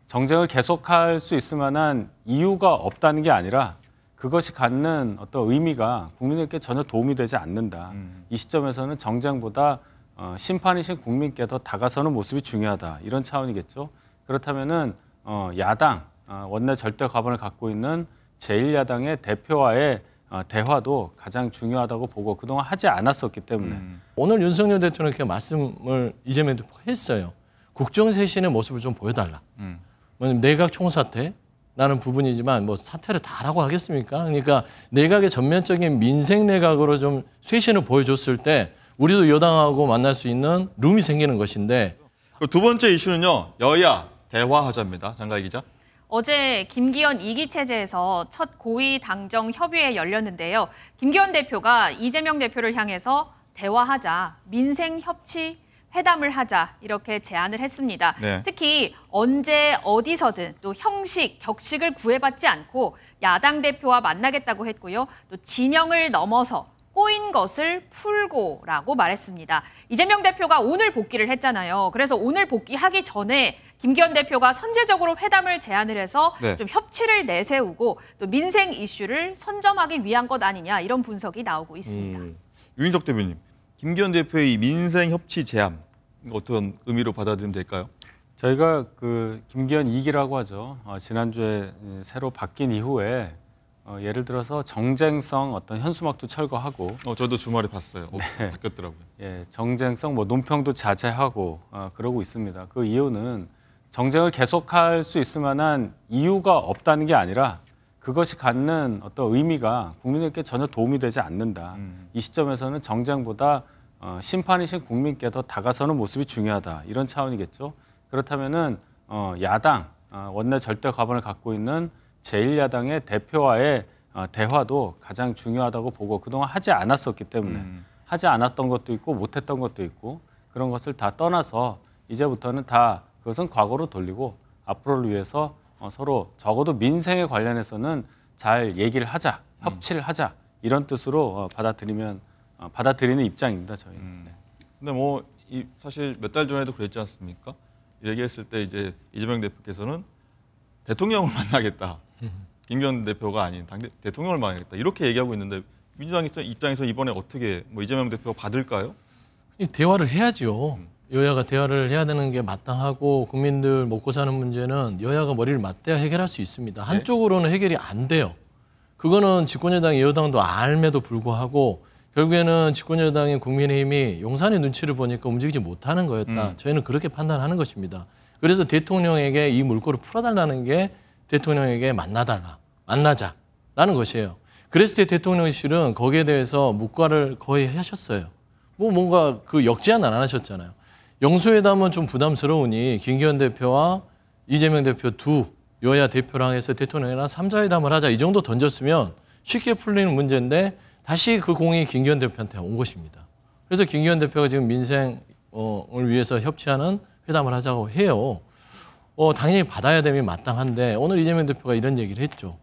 정쟁을 계속할 수 있을 만한 이유가 없다는 게 아니라 그것이 갖는 어떤 의미가 국민에게 전혀 도움이 되지 않는다. 이 시점에서는 정쟁보다 심판이신 국민께 더 다가서는 모습이 중요하다. 이런 차원이겠죠. 그렇다면은 야당 원내 절대 과반을 갖고 있는 제1야당의 대표와의 대화도 가장 중요하다고 보고 그동안 하지 않았었기 때문에 오늘 윤석열 대통령께 말씀을 이재명 대표가 했어요. 국정쇄신의 모습을 좀 보여달라. 내각 총사퇴라는 부분이지만 뭐 사퇴를 다 하라고 하겠습니까? 그러니까 내각의 전면적인 민생 내각으로 좀 쇄신을 보여줬을 때 우리도 여당하고 만날 수 있는 룸이 생기는 것인데. 두 번째 이슈는요. 여야 대화하자입니다. 장가희 기자. 어제 김기현 2기 체제에서 첫 고위 당정 협의회 열렸는데요. 김기현 대표가 이재명 대표를 향해서 대화하자, 민생 협치 회담을 하자 이렇게 제안을 했습니다. 네. 특히 언제 어디서든 또 형식, 격식을 구애받지 않고 야당 대표와 만나겠다고 했고요. 또 진영을 넘어서 꼬인 것을 풀고라고 말했습니다. 이재명 대표가 오늘 복귀를 했잖아요. 그래서 오늘 복귀하기 전에 김기현 대표가 선제적으로 회담을 제안을 해서 좀 협치를 내세우고 또 민생 이슈를 선점하기 위한 것 아니냐 이런 분석이 나오고 있습니다. 유인석 대표님, 김기현 대표의 이 민생 협치 제안 어떤 의미로 받아들이면 될까요? 저희가 그 김기현 2기라고 하죠. 지난주에 새로 바뀐 이후에 예를 들어서 정쟁성 어떤 현수막도 철거하고 저도 주말에 봤어요. 네. 바뀌었더라고요. 예, 정쟁성 뭐 논평도 자제하고 그러고 있습니다. 그 이유는 정쟁을 계속할 수 있을 만한 이유가 없다는 게 아니라 그것이 갖는 어떤 의미가 국민에게 전혀 도움이 되지 않는다. 이 시점에서는 정쟁보다 심판이신 국민께 더 다가서는 모습이 중요하다. 이런 차원이겠죠. 그렇다면은 야당 원내 절대 과반을 갖고 있는 제1야당의 대표와의 대화도 가장 중요하다고 보고 그동안 하지 않았었기 때문에 하지 않았던 것도 있고 못했던 것도 있고 그런 것을 다 떠나서 이제부터는 다 그것은 과거로 돌리고 앞으로를 위해서 서로 적어도 민생에 관련해서는 잘 얘기를 하자, 협치를 하자 이런 뜻으로 받아들이는 입장입니다. 저희는. 네. 근데 뭐 사실 몇 달 전에도 그랬지 않습니까? 얘기했을 때 이제 이재명 대표께서는 대통령을 만나겠다. 김기현 대표가 아닌 대통령을 만나겠다. 이렇게 얘기하고 있는데 민주당 입장에서 이번에 어떻게 이재명 대표가 받을까요? 대화를 해야죠. 여야가 대화를 해야 되는 게 마땅하고 국민들 먹고 사는 문제는 여야가 머리를 맞대야 해결할 수 있습니다. 한쪽으로는 해결이 안 돼요. 그거는 집권여당이 여당도 알매도 불구하고 결국에는 집권여당인 국민의힘이 용산의 눈치를 보니까 움직이지 못하는 거였다. 저희는 그렇게 판단하는 것입니다. 그래서 대통령에게 이 물꼬를 풀어달라는 게 대통령에게 만나자라는 것이에요. 그랬을 때 대통령실은 거기에 대해서 묵과를 거의 하셨어요. 뭔가 그 역제안은 안 하셨잖아요. 영수회담은 좀 부담스러우니 김기현 대표와 이재명 대표 두 여야 대표랑 해서 대통령이랑 3자회담을 하자 이 정도 던졌으면 쉽게 풀리는 문제인데 다시 그 공이 김기현 대표한테 온 것입니다. 그래서 김기현 대표가 지금 민생을 위해서 협치하는 회담을 하자고 해요. 당연히 받아야 됨이 마땅한데 오늘 이재명 대표가 이런 얘기를 했죠.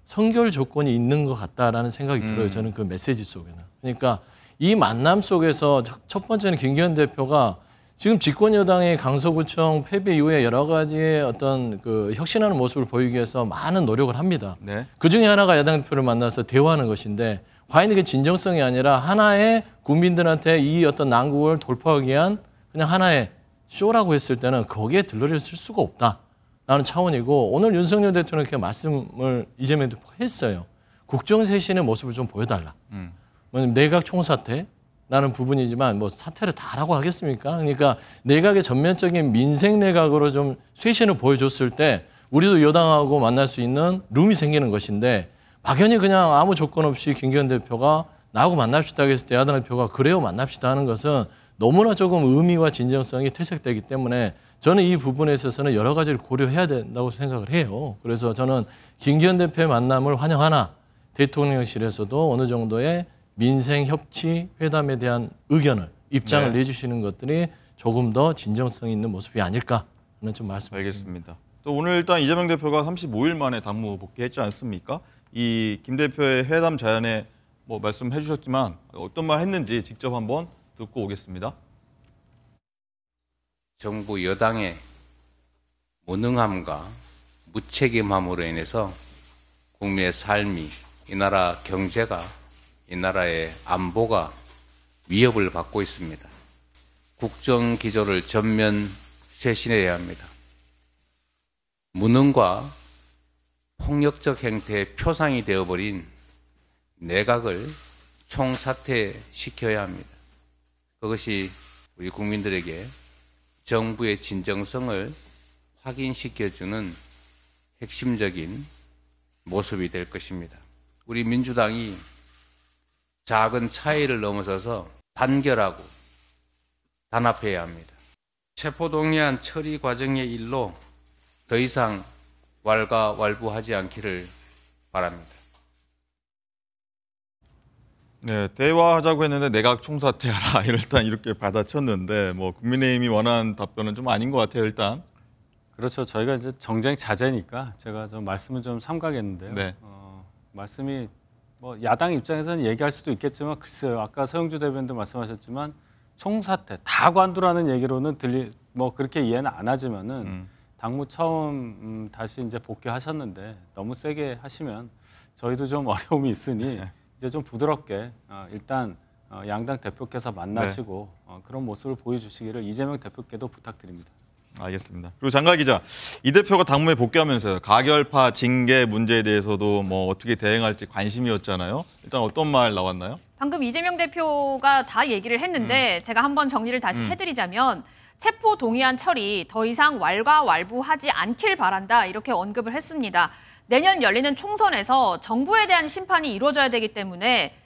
선결 조건이 있는 것 같다라는 생각이 들어요. 저는 그 메시지 속에는. 그러니까 이 만남 속에서 첫 번째는 김기현 대표가 지금 집권여당의 강서구청 패배 이후에 여러 가지의 어떤 그 혁신하는 모습을 보이기 위해서 많은 노력을 합니다. 네. 그중에 하나가 야당 대표를 만나서 대화하는 것인데 과연 이게 진정성이 아니라 하나의 국민들한테 이 어떤 난국을 돌파하기 위한 그냥 하나의 쇼라고 했을 때는 거기에 들러리를 쓸 수가 없다라는 차원이고 오늘 윤석열 대통령께 말씀을 이재명 대표가 했어요. 국정쇄신의 모습을 좀 보여달라. 내각 총사퇴라는 부분이지만 뭐 사퇴를 다 하라고 하겠습니까? 그러니까 내각의 전면적인 민생 내각으로 좀 쇄신을 보여줬을 때 우리도 여당하고 만날 수 있는 룸이 생기는 것인데 막연히 그냥 아무 조건 없이 김기현 대표가 나하고 만납시다 했을 때 야당 대표가 그래요 만납시다 하는 것은 너무나 조금 의미와 진정성이 퇴색되기 때문에 저는 이 부분에 있어서는 여러 가지를 고려해야 된다고 생각을 해요. 그래서 저는 김기현 대표의 만남을 환영하나 대통령실에서도 어느 정도의 민생 협치 회담에 대한 입장을 내주시는 것들이 조금 더 진정성 있는 모습이 아닐까 하는 좀 말씀드립니다. 알겠습니다. 또 오늘 일단 이재명 대표가 35일 만에 당무 복귀했지 않습니까? 이 김 대표의 회담 제안에 말씀해 주셨지만 어떤 말 했는지 직접 한번 듣고 오겠습니다. 정부 여당의 무능함과 무책임함으로 인해서 국민의 삶이, 이 나라 경제가, 이 나라의 안보가 위협을 받고 있습니다. 국정기조를 전면 쇄신해야 합니다. 무능과 폭력적 행태의 표상이 되어버린 내각을 총사퇴시켜야 합니다. 그것이 우리 국민들에게 정부의 진정성을 확인시켜주는 핵심적인 모습이 될 것입니다. 우리 민주당이 작은 차이를 넘어서서 단결하고 단합해야 합니다. 체포동의안 처리 과정의 일로 더 이상 왈가왈부하지 않기를 바랍니다. 네, 대화하자고 했는데 내각 총사퇴하라 일단 이렇게 받아쳤는데 뭐 국민의힘이 원하는 답변은 좀 아닌 것 같아요. 일단 그렇죠. 저희가 이제 정쟁 자제니까 제가 좀 말씀을 좀 삼가겠는데요. 네. 말씀이 뭐 야당 입장에서는 얘기할 수도 있겠지만 글쎄요. 아까 서영주 대변인도 말씀하셨지만 총사퇴 다 관두라는 얘기로는 뭐 그렇게 이해는 안 하지만은 당무 처음 다시 이제 복귀하셨는데 너무 세게 하시면 저희도 좀 어려움이 있으니 이제 좀 부드럽게 일단 양당 대표께서 만나시고 그런 모습을 보여주시기를 이재명 대표께도 부탁드립니다. 알겠습니다. 그리고 장가 기자, 이 대표가 당무에 복귀하면서요. 가결파 징계 문제에 대해서도 뭐 어떻게 대응할지 관심이었잖아요. 일단 어떤 말 나왔나요? 방금 이재명 대표가 다 얘기를 했는데 제가 한번 정리를 다시 해드리자면 체포 동의안 처리 더 이상 왈가왈부하지 않길 바란다 이렇게 언급을 했습니다. 내년 열리는 총선에서 정부에 대한 심판이 이루어져야 되기 때문에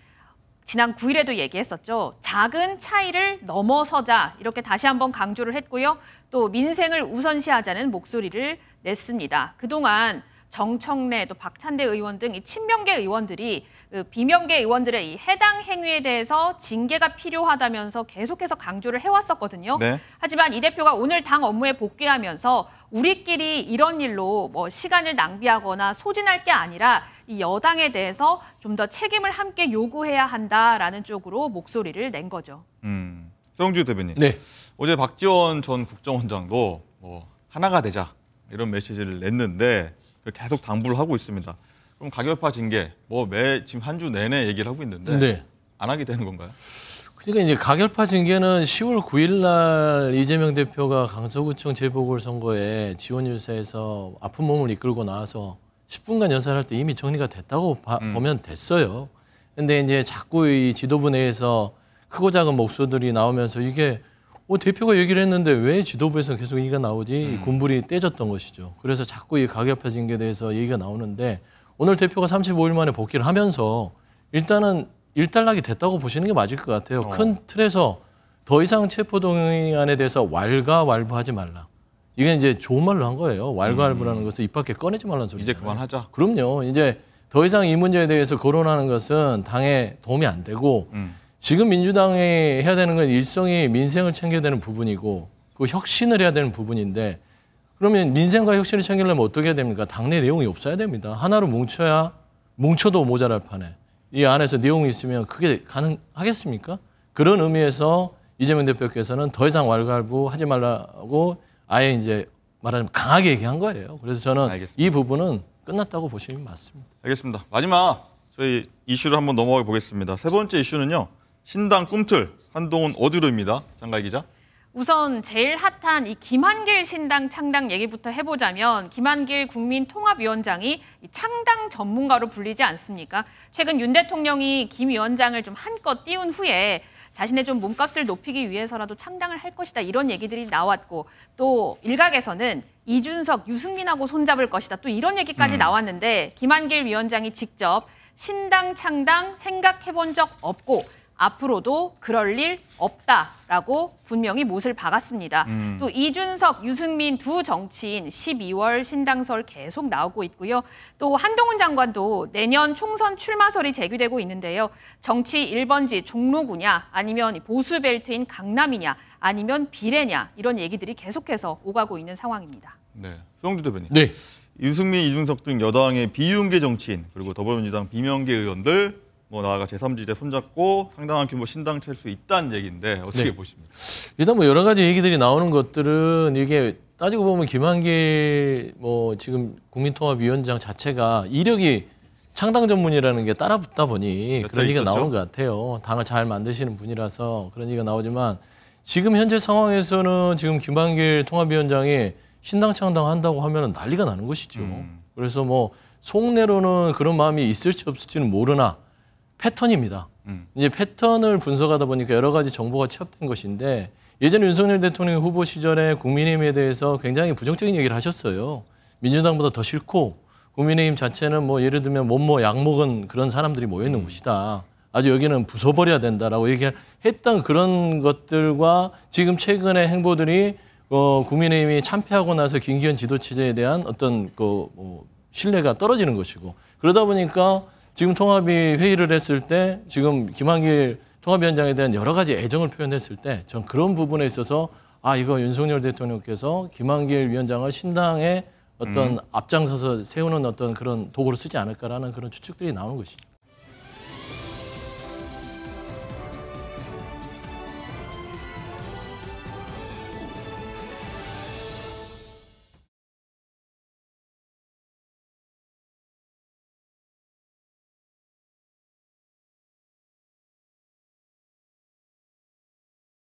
지난 9일에도 얘기했었죠. 작은 차이를 넘어서자 이렇게 다시 한번 강조를 했고요. 또 민생을 우선시하자는 목소리를 냈습니다. 그동안 정청래 또 박찬대 의원 등 이 친명계 의원들이 비명계 의원들의 이 해당 행위에 대해서 징계가 필요하다면서 계속해서 강조를 해왔었거든요. 네. 하지만 이 대표가 오늘 당 업무에 복귀하면서 우리끼리 이런 일로 뭐 시간을 낭비하거나 소진할 게 아니라 이 여당에 대해서 좀 더 책임을 함께 요구해야 한다라는 쪽으로 목소리를 낸 거죠. 서영주 대변인. 네. 어제 박지원 전 국정원장도 뭐 하나가 되자 이런 메시지를 냈는데 계속 당부를 하고 있습니다. 그럼 가결파 징계 지금 한 주 내내 얘기를 하고 있는데 네. 안 하게 되는 건가요? 그러니까 이제 가결파 징계는 10월 9일 날 이재명 대표가 강서구청 재보궐선거에 지원 유세에서 아픈 몸을 이끌고 나와서 10분간 연설할 때 이미 정리가 됐다고 보면 됐어요. 근데 이제 자꾸 이 지도부 내에서 크고 작은 목소들이 나오면서 이게 대표가 얘기를 했는데 왜 지도부에서 계속 얘기가 나오지? 군불이 떼졌던 것이죠. 그래서 자꾸 이 가결파 징계에 대해서 얘기가 나오는데 오늘 대표가 35일 만에 복귀를 하면서 일단은 일단락이 됐다고 보시는 게 맞을 것 같아요. 큰 틀에서 더 이상 체포동의안에 대해서 왈가왈부하지 말라. 이게 이제 좋은 말로 한 거예요. 왈가왈부라는 것을 입 밖에 꺼내지 말라는 소리죠. 이제 그만하자. 그럼요. 이제 더 이상 이 문제에 대해서 거론하는 것은 당에 도움이 안 되고 지금 민주당이 해야 되는 건 일성이 민생을 챙겨야 되는 부분이고 그 혁신을 해야 되는 부분인데 그러면 민생과 혁신을 챙기려면 어떻게 해야 됩니까? 당내 내용이 없어야 됩니다. 하나로 뭉쳐도 모자랄 판에 이 안에서 내용이 있으면 그게 가능하겠습니까? 그런 의미에서 이재명 대표께서는 더 이상 왈가왈부하지 말라고 아예 이제 말하자면 강하게 얘기한 거예요. 그래서 저는 알겠습니다. 이 부분은 끝났다고 보시면 맞습니다. 알겠습니다. 마지막 저희 이슈를 한번 넘어가 보겠습니다. 세 번째 이슈는요. 신당 꿈틀 한동훈 어디로입니다. 장가희 기자. 우선 제일 핫한 이 김한길 신당 창당 얘기부터 해보자면 김한길 국민통합위원장이 이 창당 전문가로 불리지 않습니까? 최근 윤 대통령이 김 위원장을 좀 한껏 띄운 후에 자신의 좀 몸값을 높이기 위해서라도 창당을 할 것이다 이런 얘기들이 나왔고 또 일각에서는 이준석, 유승민하고 손잡을 것이다 또 이런 얘기까지 나왔는데 김한길 위원장이 직접 신당 창당 생각해본 적 없고 앞으로도 그럴 일 없다라고 분명히 못을 박았습니다. 또 이준석, 유승민 두 정치인 12월 신당설 계속 나오고 있고요. 또 한동훈 장관도 내년 총선 출마설이 제기되고 있는데요. 정치 1번지 종로구냐 아니면 보수 벨트인 강남이냐 아니면 비례냐 이런 얘기들이 계속해서 오가고 있는 상황입니다. 네, 서영주 대변인. 네. 유승민, 이준석 등 여당의 비윤계 정치인 그리고 더불어민주당 비명계 의원들 나아가 제3지대 손잡고 상당한 규모 신당 찰 수 있다는 얘기인데 어떻게 네. 보십니까? 일단 여러 가지 얘기들이 나오는 것들은 이게 따지고 보면 김한길 뭐 지금 국민통합위원장 자체가 이력이 창당 전문이라는 게 따라붙다 보니 몇 그런 달 얘기가 있었죠? 나오는 것 같아요. 당을 잘 만드시는 분이라서 그런 얘기가 나오지만 지금 현재 상황에서는 지금 김한길 통합위원장이 신당 창당한다고 하면 난리가 나는 것이죠. 그래서 뭐 속내로는 그런 마음이 있을지 없을지는 모르나 패턴입니다. 이제 패턴을 분석하다 보니까 여러 가지 정보가 취합된 것인데 예전에 윤석열 대통령 후보 시절에 국민의힘에 대해서 굉장히 부정적인 얘기를 하셨어요. 민주당보다 더 싫고 국민의힘 자체는 뭐 예를 들면 못모 약 먹은 그런 사람들이 모여 있는 곳이다. 아주 여기는 부숴버려야 된다라고 얘기했던 그런 것들과 지금 최근의 행보들이 국민의힘이 참패하고 나서 김기현 지도체제에 대한 어떤 신뢰가 떨어지는 것이고 그러다 보니까 지금 통합이 회의를 했을 때 지금 김한길 통합위원장에 대한 여러 가지 애정을 표현했을 때 전 그런 부분에 있어서 이거 윤석열 대통령께서 김한길 위원장을 신당에 어떤 앞장서서 세우는 어떤 그런 도구로 쓰지 않을까라는 그런 추측들이 나오는 것이죠.